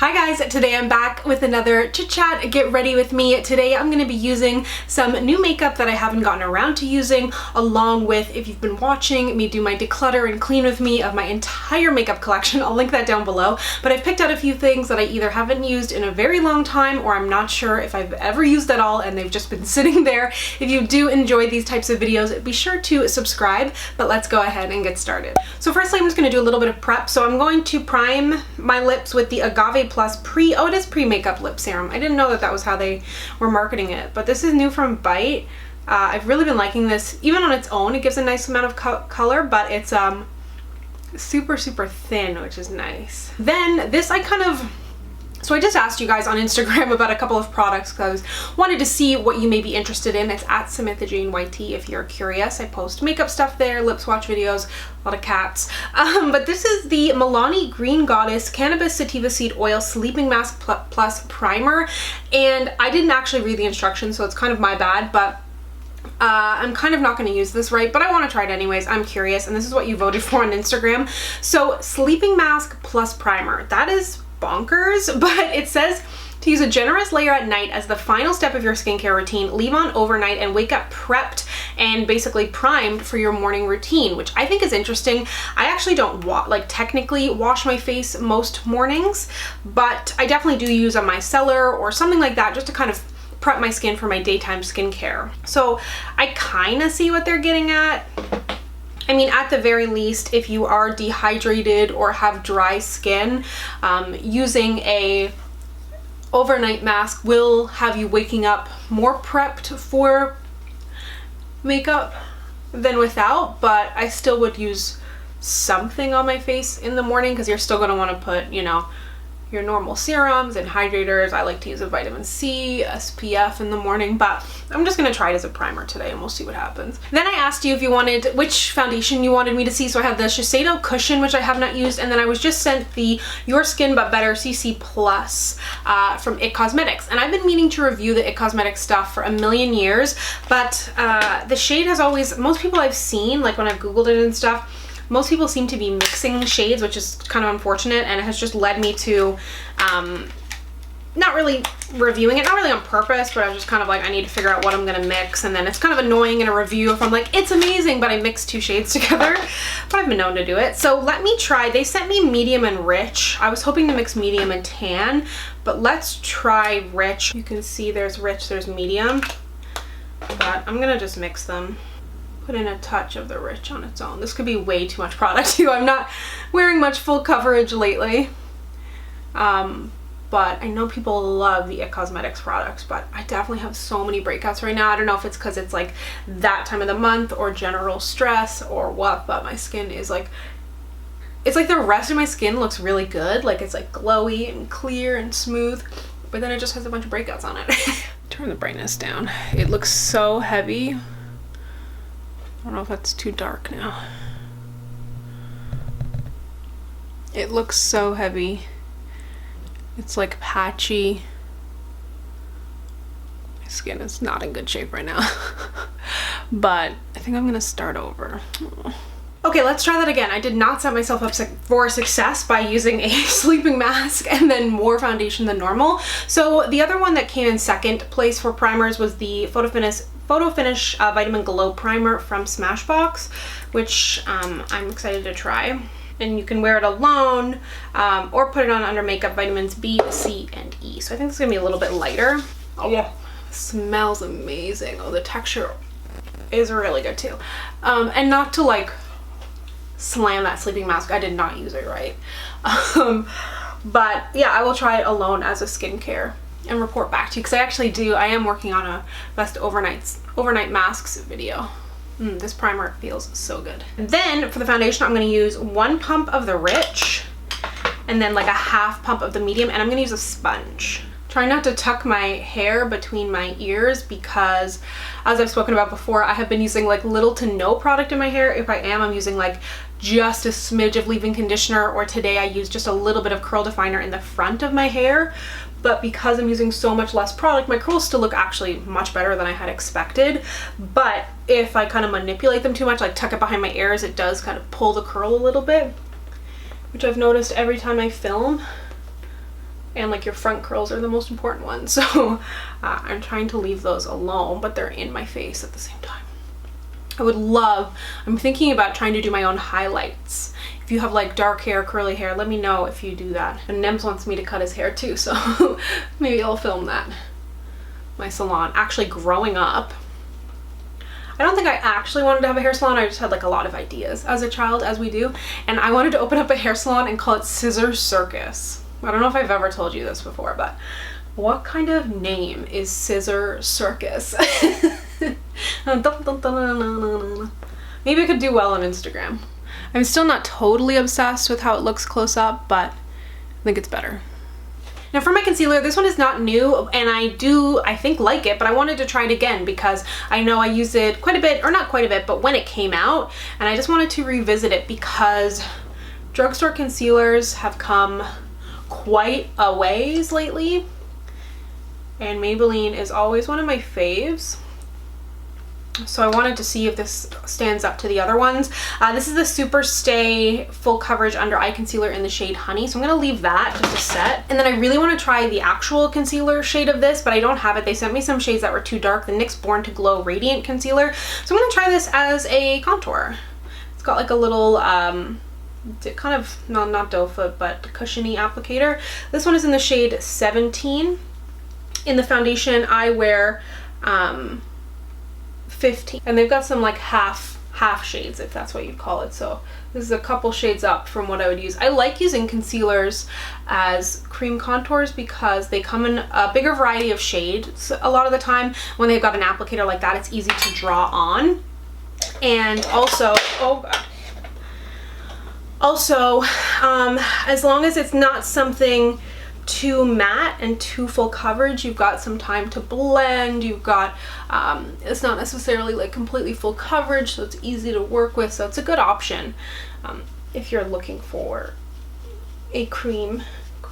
Hi guys, today I'm back with another chit chat. Get ready with me. Today I'm going to be using some new makeup that I haven't gotten around to using, along with, if you've been watching me do my declutter and clean with me of my entire makeup collection, I'll link that down below. But I've picked out a few things that I either haven't used in a very long time or I'm not sure if I've ever used at all and they've just been sitting there. If you do enjoy these types of videos, be sure to subscribe, but let's go ahead and get started. So firstly, I'm just going to do a little bit of prep. So I'm going to prime my lips with the Agave Plus it is pre-makeup lip serum. I didn't know that that was how they were marketing it, but this is new from Bite. I've really been liking this. Even on its own, it gives a nice amount of color, but it's super thin, which is nice. Then this So I just asked you guys on Instagram about a couple of products because I wanted to see what you may be interested in. It's at Samantha Jane YT if you're curious. I post makeup stuff there, lip swatch videos, a lot of cats. But this is the Milani Green Goddess Cannabis Sativa Seed Oil Sleeping Mask Plus Primer. And I didn't actually read the instructions, so it's kind of my bad, but I'm kind of not going to use this right, but I want to try it anyways. I'm curious, and this is what you voted for on Instagram. So Sleeping Mask Plus Primer. That is bonkers, but it says to use a generous layer at night as the final step of your skincare routine, leave on overnight and wake up prepped and basically primed for your morning routine, which I think is interesting. I actually don't technically wash my face most mornings, but I definitely do use a micellar or something like that just to kind of prep my skin for my daytime skincare. So I kind of see what they're getting at. I mean, at the very least, if you are dehydrated or have dry skin, using a overnight mask will have you waking up more prepped for makeup than without, but I still would use something on my face in the morning because you're still going to want to put, you know, your normal serums and hydrators. I like to use a vitamin C, SPF in the morning, but I'm just going to try it as a primer today and we'll see what happens. Then I asked you if you wanted, which foundation you wanted me to see. So I have the Shiseido Cushion, which I have not used, and then I was just sent the Your Skin But Better CC Plus from IT Cosmetics. And I've been meaning to review the IT Cosmetics stuff for a million years, but the shade has always, most people I've seen, like when I've Googled it and stuff, most people seem to be mixing shades, which is kind of unfortunate, and it has just led me to not really reviewing it, not really on purpose, but I was just kind of like, I need to figure out what I'm going to mix, and then it's kind of annoying in a review if I'm like, it's amazing, but I mixed two shades together, but I've been known to do it. So let me try. They sent me medium and rich. I was hoping to mix medium and tan, but let's try rich. You can see there's rich, there's medium, but I'm going to just mix them. Put in a touch of the rich on its own. This could be way too much product too. I'm not wearing much full coverage lately. But I know people love the IT Cosmetics products, but I definitely have so many breakouts right now. I don't know if it's because it's like that time of the month or general stress or what, but my skin is like, it's like the rest of my skin looks really good. Like it's like glowy and clear and smooth, but then it just has a bunch of breakouts on it. Turn the brightness down. It looks so heavy. I don't know if that's too dark now. It looks so heavy. It's like patchy. My skin is not in good shape right now. But I think I'm gonna start over. Okay, let's try that again. I did not set myself up for success by using a sleeping mask and then more foundation than normal. So the other one that came in second place for primers was the Photo Finish Vitamin Glow Primer from Smashbox, which I'm excited to try. And you can wear it alone or put it on under makeup vitamins B, C, and E. So I think it's gonna be a little bit lighter. Oh yeah, smells amazing. Oh, the texture is really good too. And not to like slam that sleeping mask, I did not use it right. But yeah, I will try it alone as a skincare and report back to you, because I am working on a best overnight masks video. This primer feels so good. And then for the foundation, I'm going to use 1 pump of the rich and then like a half pump of the medium, and I'm going to use a sponge. Try not to tuck my hair between my ears because, as I've spoken about before, I have been using like little to no product in my hair. If I am, I'm using like just a smidge of leave-in conditioner, or today I used just a little bit of curl definer in the front of my hair. But because I'm using so much less product, my curls still look actually much better than I had expected. But if I kind of manipulate them too much, like tuck it behind my ears, it does kind of pull the curl a little bit, which I've noticed every time I film. and like your front curls are the most important ones. So I'm trying to leave those alone, but they're in my face at the same time. I'm thinking about trying to do my own highlights. If you have like dark hair, curly hair, let me know if you do that. And Nems wants me to cut his hair too, so maybe I'll film that. My salon. Actually, growing up, I don't think I actually wanted to have a hair salon. I just had like a lot of ideas as a child, as we do. And I wanted to open up a hair salon and call it Scissor Circus. I don't know if I've ever told you this before, but what kind of name is Scissor Circus? Maybe I could do well on Instagram. I'm still not totally obsessed with how it looks close up, but I think it's better. Now for my concealer, this one is not new, and I think like it, but I wanted to try it again because I know I use it quite a bit, or not quite a bit, but when it came out, and I just wanted to revisit it because drugstore concealers have come quite a ways lately, and Maybelline is always one of my faves. So I wanted to see if this stands up to the other ones. This is the Super Stay Full Coverage Under Eye Concealer in the shade Honey. So I'm going to leave that just a set. And then I really want to try the actual concealer shade of this, but I don't have it. They sent me some shades that were too dark. The NYX Born to Glow Radiant Concealer. So I'm going to try this as a contour. It's got like a little, kind of, no, not doe foot, but cushiony applicator. This one is in the shade 17. In the foundation, I wear 15, and they've got some like half shades, if that's what you'd call it. So this is a couple shades up from what I would use. I like using concealers as cream contours because they come in a bigger variety of shades. A lot of the time when they've got an applicator like that, it's easy to draw on. And also, as long as it's not something too matte and too full coverage, you've got some time to blend. You've got it's not necessarily like completely full coverage, so it's easy to work with. So it's a good option if you're looking for a cream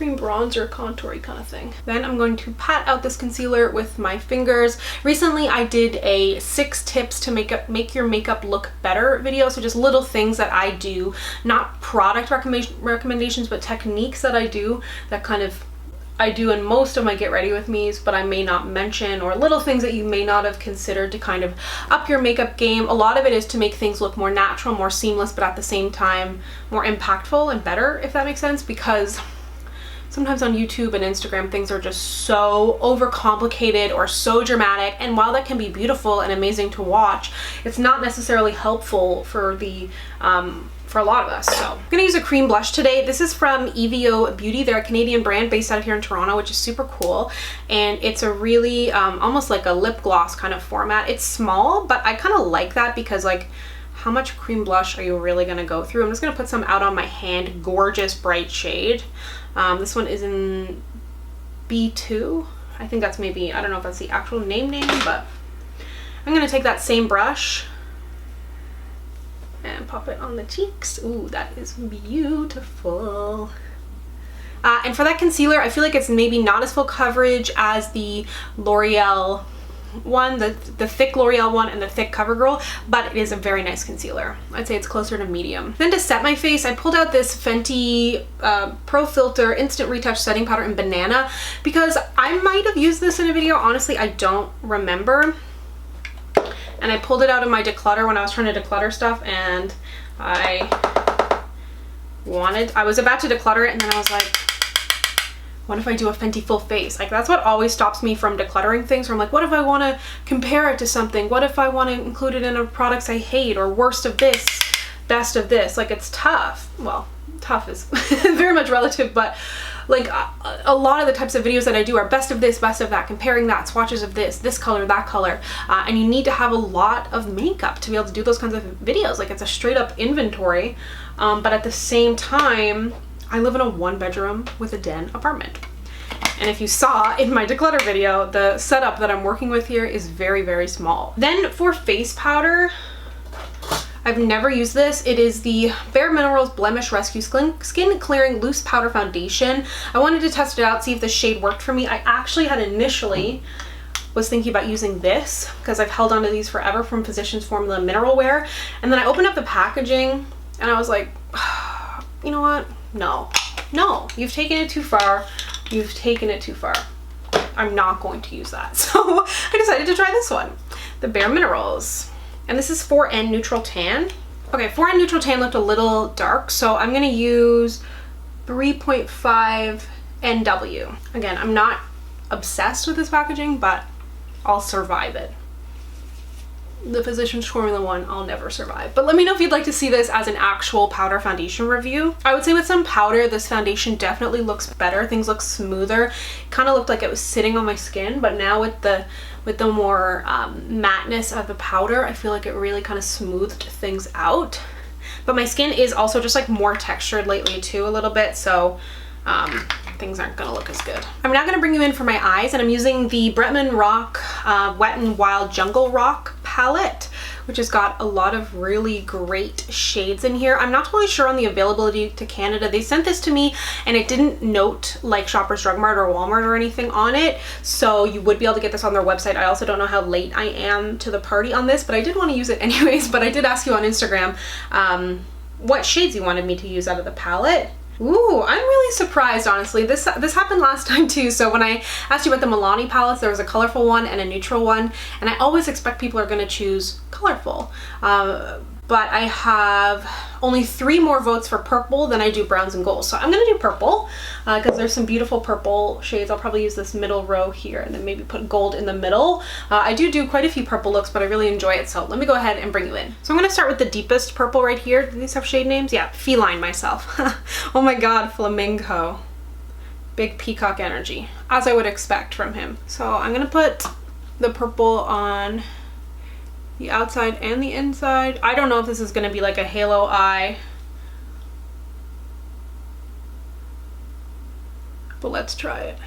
bronzer contoury kind of thing. Then I'm going to pat out this concealer with my fingers. Recently I did a 6 tips to make your makeup look better video, so just little things that I do, not product recommendations, but techniques that I do that kind of I do in most of my get ready with me's, but I may not mention, or little things that you may not have considered to kind of up your makeup game. A lot of it is to make things look more natural, more seamless, but at the same time more impactful and better, if that makes sense, because sometimes on YouTube and Instagram things are just so overcomplicated or so dramatic, and while that can be beautiful and amazing to watch, it's not necessarily helpful for the for a lot of us. So I'm gonna use a cream blush today. This is from EVO Beauty. They're a Canadian brand based out of here in Toronto, which is super cool, and it's a really almost like a lip gloss kind of format. It's small, but I kind of like that because, like, how much cream blush are you really gonna go through? I'm just gonna put some out on my hand. Gorgeous bright shade. This one is in B2. I think that's maybe, I don't know if that's the actual name, but I'm gonna take that same brush and pop it on the cheeks. Ooh, that is beautiful. And for that concealer, I feel like it's maybe not as full coverage as the L'Oreal one, the thick L'Oreal one and the thick CoverGirl, but it is a very nice concealer. I'd say it's closer to medium. Then to set my face, I pulled out this Fenty Pro Filter Instant Retouch Setting Powder in Banana because I might have used this in a video. Honestly, I don't remember. And I pulled it out of my declutter when I was trying to declutter stuff, and I was about to declutter it, and then I was like, what if I do a Fenty full face? Like, that's what always stops me from decluttering things. Where I'm like, what if I want to compare it to something? What if I want to include it in a products I hate, or worst of this, best of this? Like, it's tough. Well, tough is very much relative, but like a lot of the types of videos that I do are best of this, best of that, comparing that, swatches of this color, that color, and you need to have a lot of makeup to be able to do those kinds of videos. Like, it's a straight up inventory, but at the same time, I live in a 1-bedroom with a den apartment. And if you saw in my declutter video, the setup that I'm working with here is very, very small. Then for face powder, I've never used this. It is the Bare Minerals Blemish Rescue Skin Clearing Loose Powder Foundation. I wanted to test it out, see if the shade worked for me. I actually had initially was thinking about using this because I've held onto these forever from Physicians Formula Mineral Wear. And then I opened up the packaging and I was like, you know what? No, you've taken it too far. you've taken it too far. I'm not going to use that. So I decided to try this one, the Bare Minerals. And this is 4N Neutral Tan. Okay, 4N Neutral Tan looked a little dark, so I'm gonna use 3.5 NW. Again, I'm not obsessed with this packaging, but I'll survive it. The Physicians Formula 1, I'll never survive. But let me know if you'd like to see this as an actual powder foundation review. I would say with some powder, this foundation definitely looks better. Things look smoother. Kind of looked like it was sitting on my skin, but now with the more matteness of the powder, I feel like it really kind of smoothed things out. But my skin is also just like more textured lately too a little bit, so things aren't gonna look as good. I'm now gonna bring you in for my eyes, and I'm using the Bretman Rock Wet n Wild Jungle Rock palette, which has got a lot of really great shades in here. I'm not totally sure on the availability to Canada. They sent this to me and it didn't note like Shoppers Drug Mart or Walmart or anything on it, so you would be able to get this on their website. I also don't know how late I am to the party on this, but I did want to use it anyways. But I did ask you on Instagram what shades you wanted me to use out of the palette. Ooh, I'm really surprised, honestly. This happened last time too. So when I asked you about the Milani palettes, there was a colorful one and a neutral one, and I always expect people are going to choose colorful. But I have only 3 more votes for purple than I do browns and golds. So I'm going to do purple because there's some beautiful purple shades. I'll probably use this middle row here and then maybe put gold in the middle. I do quite a few purple looks, but I really enjoy it. So let me go ahead and bring you in. So I'm going to start with the deepest purple right here. Do these have shade names? Yeah, Feline myself. Oh my God, Flamingo. Big peacock energy, as I would expect from him. So I'm going to put the purple on the outside and the inside. I don't know if this is going to be like a halo eye, but let's try it.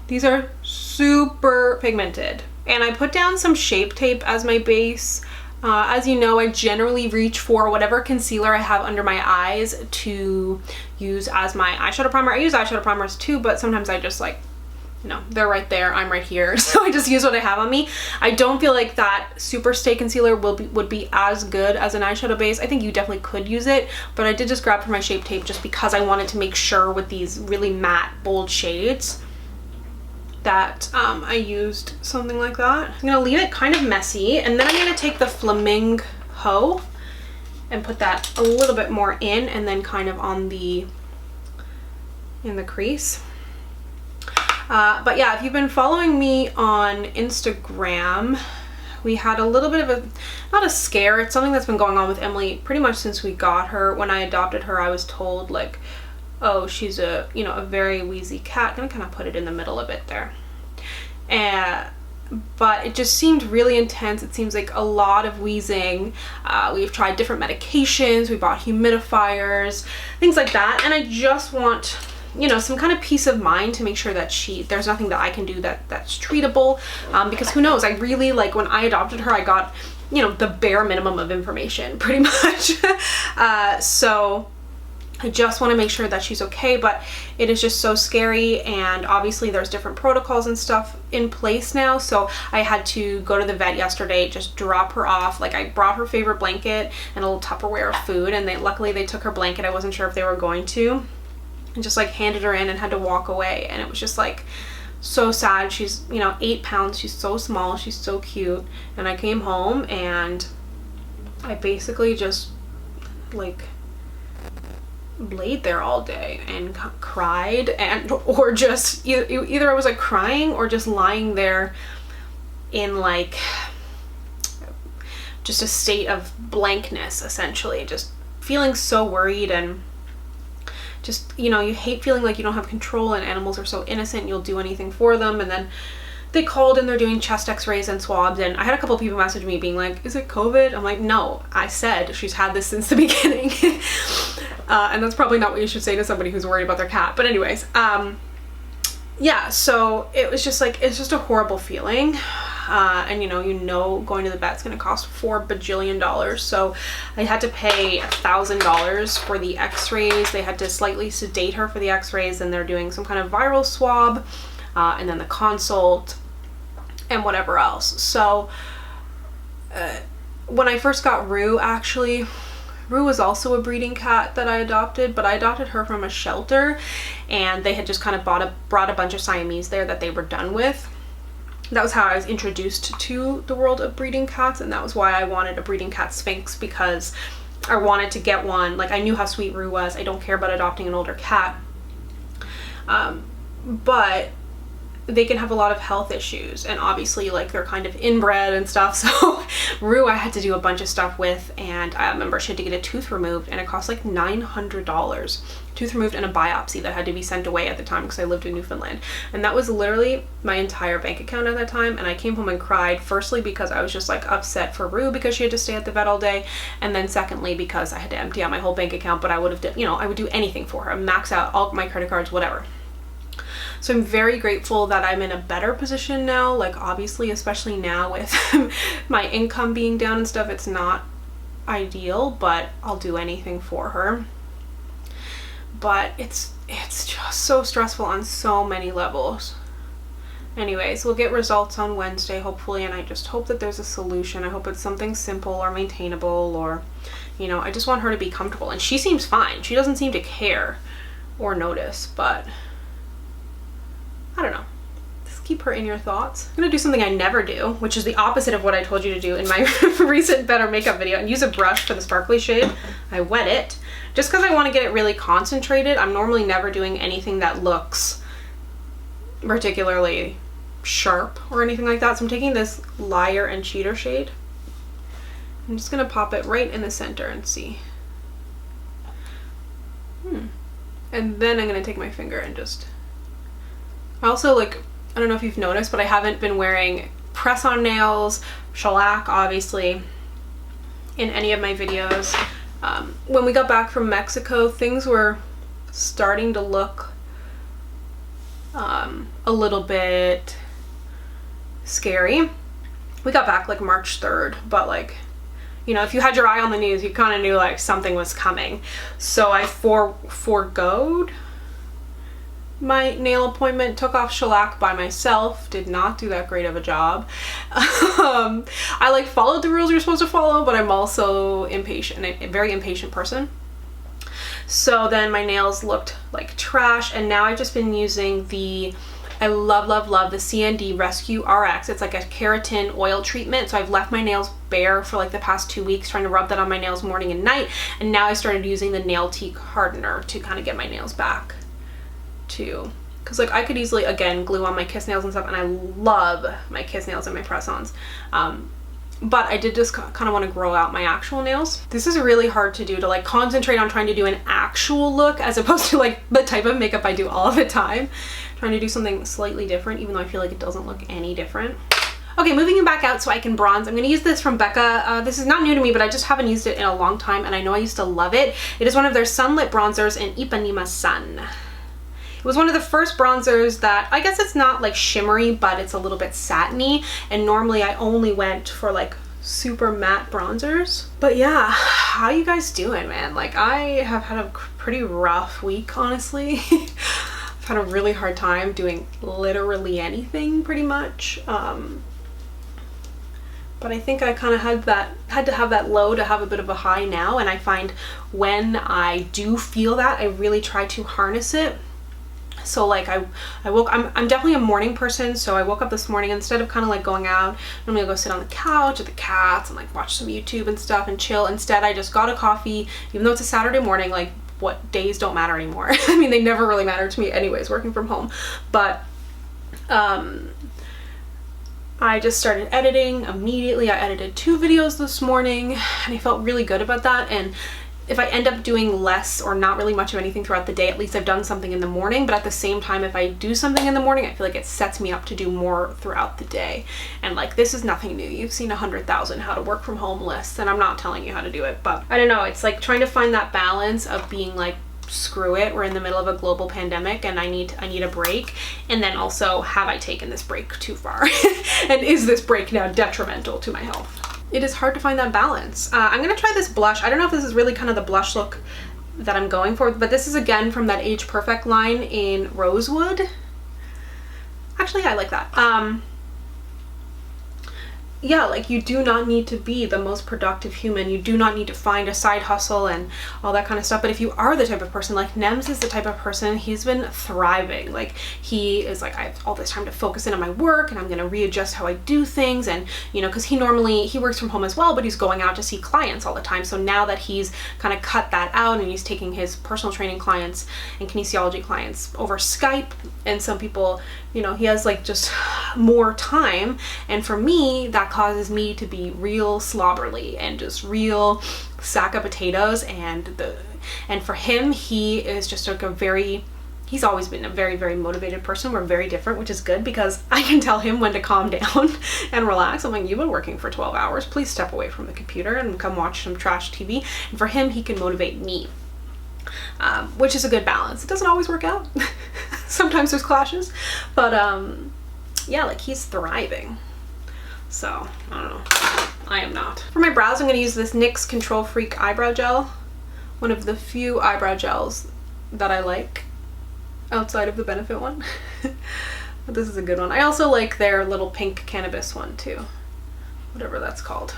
These are super pigmented, and I put down some Shape Tape as my base. As you know, I generally reach for whatever concealer I have under my eyes to use as my eyeshadow primer. I use eyeshadow primers too, but sometimes I just like, you know, they're right there, I'm right here, so I just use what I have on me. I don't feel like that Super Stay Concealer would be as good as an eyeshadow base. I think you definitely could use it, but I did just grab for my Shape Tape just because I wanted to make sure with these really matte, bold shades that I used something like that. I'm gonna leave it kind of messy, and then I'm gonna take the Flamingo and put that a little bit more in, and then kind of on in the crease. But yeah, if you've been following me on Instagram, we had a little bit of a, not a scare, it's something that's been going on with Emily pretty much since we got her. When I adopted her, I was told like, oh, she's a, you know, a very wheezy cat. I'm gonna kind of put it in the middle a bit there. But it just seemed really intense. It seems like a lot of wheezing. We've tried different medications, we bought humidifiers, things like that, and I just want, you know, some kind of peace of mind to make sure that there's nothing that I can do that's treatable, because who knows, I really, like, when I adopted her, I got, you know, the bare minimum of information pretty much. So I just want to make sure that she's okay, but it is just so scary, and obviously there's different protocols and stuff in place now, so I had to go to the vet yesterday, just drop her off. Like, I brought her favorite blanket and a little Tupperware of food, and luckily they took her blanket. I wasn't sure if they were going to, and just like handed her in and had to walk away, and it was just like so sad. She's, you know, 8 pounds, she's so small, she's so cute, and I came home and I basically just like laid there all day and cried, and or just either I was like crying or just lying there in like just a state of blankness, essentially, just feeling so worried, and just, you know, you hate feeling like you don't have control, and animals are so innocent, you'll do anything for them. And then they called and they're doing chest x-rays and swabs, and I had a couple people message me being like, is it COVID? I'm like, no, I said she's had this since the beginning. And that's probably not what you should say to somebody who's worried about their cat. But anyways, yeah, so it was just like, it's just a horrible feeling. And you know, going to the vet's gonna cost $4 bajillion. So I had to pay $1,000 for the x-rays. They had to slightly sedate her for the x-rays, and they're doing some kind of viral swab, and then the consult and whatever else. So when I first got Rue, actually, Rue was also a breeding cat that I adopted, but I adopted her from a shelter, and they had just kind of brought a bunch of Siamese there that they were done with. That was how I was introduced to the world of breeding cats, and that was why I wanted a breeding cat Sphinx, because I wanted to get one. Like, I knew how sweet Rue was. I don't care about adopting an older cat, but they can have a lot of health issues, and obviously like they're kind of inbred and stuff. So Rue I had to do a bunch of stuff with, and I remember she had to get a tooth removed, and it cost like $900. Tooth removed and a biopsy that had to be sent away at the time because I lived in Newfoundland, and that was literally my entire bank account at that time. And I came home and cried, firstly because I was just like upset for Rue because she had to stay at the vet all day, and then secondly because I had to empty out my whole bank account. But I would have, you know, I would do anything for her, max out all my credit cards, whatever. So I'm very grateful that I'm in a better position now. Like, obviously, especially now with my income being down and stuff, it's not ideal, but I'll do anything for her. But it's just so stressful on so many levels. Anyways, we'll get results on Wednesday, hopefully, and I just hope that there's a solution. I hope it's something simple or maintainable, or, you know, I just want her to be comfortable. And she seems fine. She doesn't seem to care or notice, but I don't know. Just keep her in your thoughts. I'm gonna do something I never do, which is the opposite of what I told you to do in my recent Better Makeup video, and use a brush for the sparkly shade. I wet it just because I want to get it really concentrated. I'm normally never doing anything that looks particularly sharp or anything like that. So I'm taking this Liar and Cheater shade. I'm just gonna pop it right in the center and see. And then I'm gonna take my finger and just, I also, like, I don't know if you've noticed, but I haven't been wearing press-on nails, shellac, obviously, in any of my videos. When we got back from Mexico, things were starting to look a little bit scary. We got back like March 3rd, but like, you know, if you had your eye on the news, you kind of knew like something was coming. So I foregoed my nail appointment, took off shellac by myself, did not do that great of a job. I like followed the rules you're supposed to follow, but I'm also impatient, a very impatient person. So then my nails looked like trash, and now I've just been using the, I love the CND Rescue RX. It's like a keratin oil treatment. So I've left my nails bare for like the past 2 weeks, trying to rub that on my nails morning and night, and now I started using the nail teak hardener to kind of get my nails back too, because like I could easily again glue on my kiss nails and stuff, and I love my kiss nails and my press-ons, but I did just kind of want to grow out my actual nails. This is really hard to do, to like concentrate on trying to do an actual look as opposed to like the type of makeup I do all the time, trying to do something slightly different, even though I feel like it doesn't look any different. Okay, moving it back out so I can bronze. I'm going to use this from Becca. This is not new to me, but I just haven't used it in a long time, and I know I used to love it. It is one of their Sunlit bronzers in Ipanema Sun. It was one of the first bronzers that, I guess it's not like shimmery, but it's a little bit satiny, and normally I only went for like super matte bronzers. But yeah, how you guys doing, man? Like, I have had a pretty rough week, honestly. I've had a really hard time doing literally anything, pretty much. But I think I kind of had to have that low to have a bit of a high now, and I find when I do feel that, I really try to harness it. So like I'm definitely a morning person, so I woke up this morning, instead of kind of like going out, normally I'll go sit on the couch with the cats and like watch some YouTube and stuff and chill. Instead, I just got a coffee, even though it's a Saturday morning. Like, what days don't matter anymore? I mean, they never really mattered to me anyways, working from home. But I just started editing immediately. I edited 2 videos this morning, and I felt really good about that. And if I end up doing less or not really much of anything throughout the day, at least I've done something in the morning. But at the same time, if I do something in the morning, I feel like it sets me up to do more throughout the day. And like, this is nothing new. You've seen 100,000 how to work from home lists, and I'm not telling you how to do it, but I don't know. It's like trying to find that balance of being like, screw it, we're in the middle of a global pandemic and I need a break, and then also, have I taken this break too far? And is this break now detrimental to my health? It is hard to find that balance. I'm gonna try this blush. I don't know if this is really kind of the blush look that I'm going for, but this is again from that Age Perfect line in Rosewood. Actually, I like that. yeah, like you do not need to be the most productive human. You do not need to find a side hustle and all that kind of stuff. But if you are the type of person, like Nems is the type of person, he's been thriving. Like he is like, I have all this time to focus in on my work and I'm going to readjust how I do things. And, you know, because he works from home as well, but he's going out to see clients all the time. So now that he's kind of cut that out and he's taking his personal training clients and kinesiology clients over Skype, and some people, you know, he has like just more time. And for me, that causes me to be real slobberly and just real sack of potatoes. And for him, he is just like he's always been a very, very motivated person. We're very different, which is good because I can tell him when to calm down and relax. I'm like, you've been working for 12 hours. Please step away from the computer and come watch some trash TV. And for him, he can motivate me, which is a good balance. It doesn't always work out. Sometimes there's clashes, but yeah, like he's thriving. So I don't know, I am not. For my brows, I'm going to use this NYX Control Freak eyebrow gel, one of the few eyebrow gels that I like outside of the Benefit one. But this is a good one. I also like their little pink cannabis one too, whatever that's called.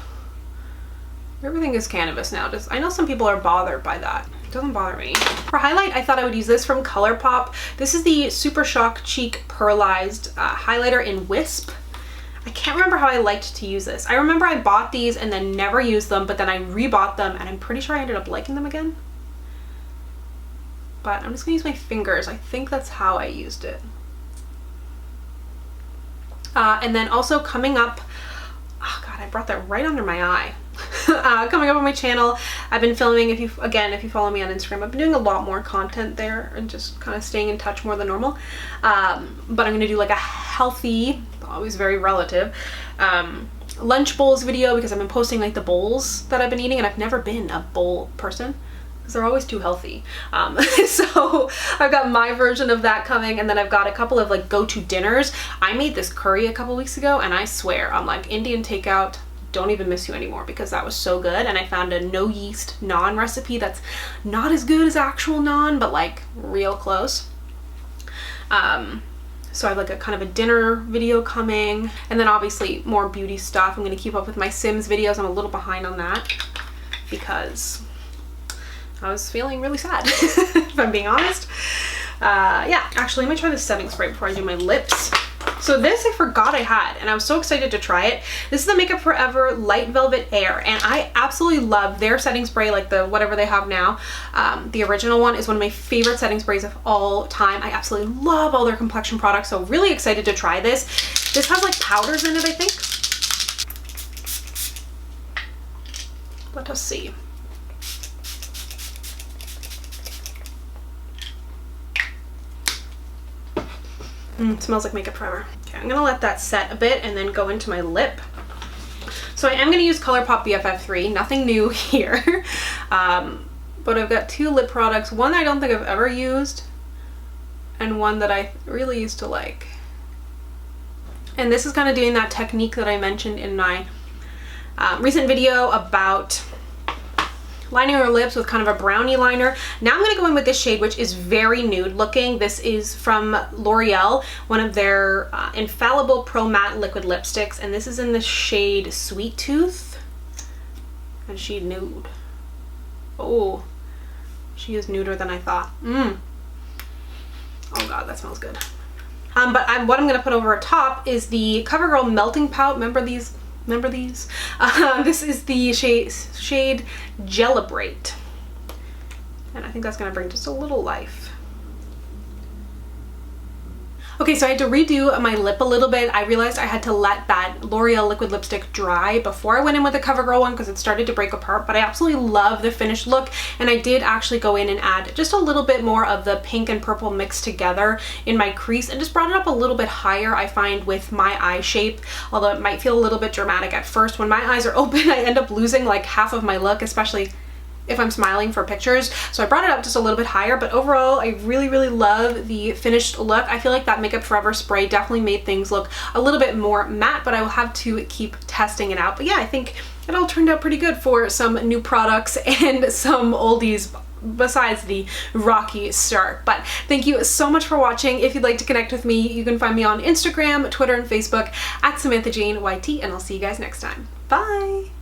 Everything is cannabis now. I know some people are bothered by that. It doesn't bother me. For highlight, I thought I would use this from ColourPop. This is the Super Shock Cheek Pearlized highlighter in Wisp. I can't remember how I liked to use this. I remember I bought these and then never used them, but then I rebought them and I'm pretty sure I ended up liking them again. But I'm just gonna use my fingers. I think that's how I used it. And then also coming up, oh God, I brought that right under my eye. Coming up on my channel, I've been filming, if you follow me on Instagram, I've been doing a lot more content there and just kind of staying in touch more than normal. But I'm going to do like a healthy, always very relative, lunch bowls video, because I've been posting like the bowls that I've been eating, and I've never been a bowl person because they're always too healthy. So I've got my version of that coming, and then I've got a couple of like go-to dinners. I made this curry a couple weeks ago, and I swear, I'm like, Indian takeout, don't even miss you anymore, because that was so good. And I found a no yeast naan recipe that's not as good as actual naan, but like real close. So I have like a kind of a dinner video coming, and then obviously more beauty stuff. I'm going to keep up with my Sims videos. I'm a little behind on that because I was feeling really sad, if I'm being honest. Yeah, actually, let me try this setting spray before I do my lips. So this I forgot I had, and I was so excited to try it. This is the Makeup Forever Light Velvet Air, and I absolutely love their setting spray, like the whatever they have now. The original one is one of my favorite setting sprays of all time. I absolutely love all their complexion products, so really excited to try this. This has like powders in it, I think. Let us see. It smells like Makeup Forever. Okay, I'm gonna let that set a bit and then go into my lip. So I am gonna use ColourPop BFF3, nothing new here. But I've got two lip products, one I don't think I've ever used, and one that I really used to like. And this is kind of doing that technique that I mentioned in my recent video about lining your lips with kind of a brownie liner. Now I'm going to go in with this shade, which is very nude looking. This is from L'Oreal, one of their Infallible Pro Matte Liquid Lipsticks, and this is in the shade Sweet Tooth, and she nude. Oh, she is nuder than I thought. Oh God, that smells good. But what I'm going to put over top is the CoverGirl Melting Pout. Remember these? This is the shade Gelibrate, and I think that's going to bring just a little life. Okay, so I had to redo my lip a little bit. I realized I had to let that L'Oreal liquid lipstick dry before I went in with the CoverGirl one because it started to break apart, but I absolutely love the finished look, and I did actually go in and add just a little bit more of the pink and purple mixed together in my crease and just brought it up a little bit higher, I find, with my eye shape. Although it might feel a little bit dramatic at first, when my eyes are open, I end up losing like half of my look, especially if I'm smiling for pictures. So I brought it up just a little bit higher, but overall I really, really love the finished look. I feel like that Makeup Forever spray definitely made things look a little bit more matte, but I will have to keep testing it out. But yeah, I think it all turned out pretty good for some new products and some oldies besides the rocky start. But thank you so much for watching. If you'd like to connect with me, you can find me on Instagram, Twitter, and Facebook at SamanthaJaneYT, and I'll see you guys next time. Bye!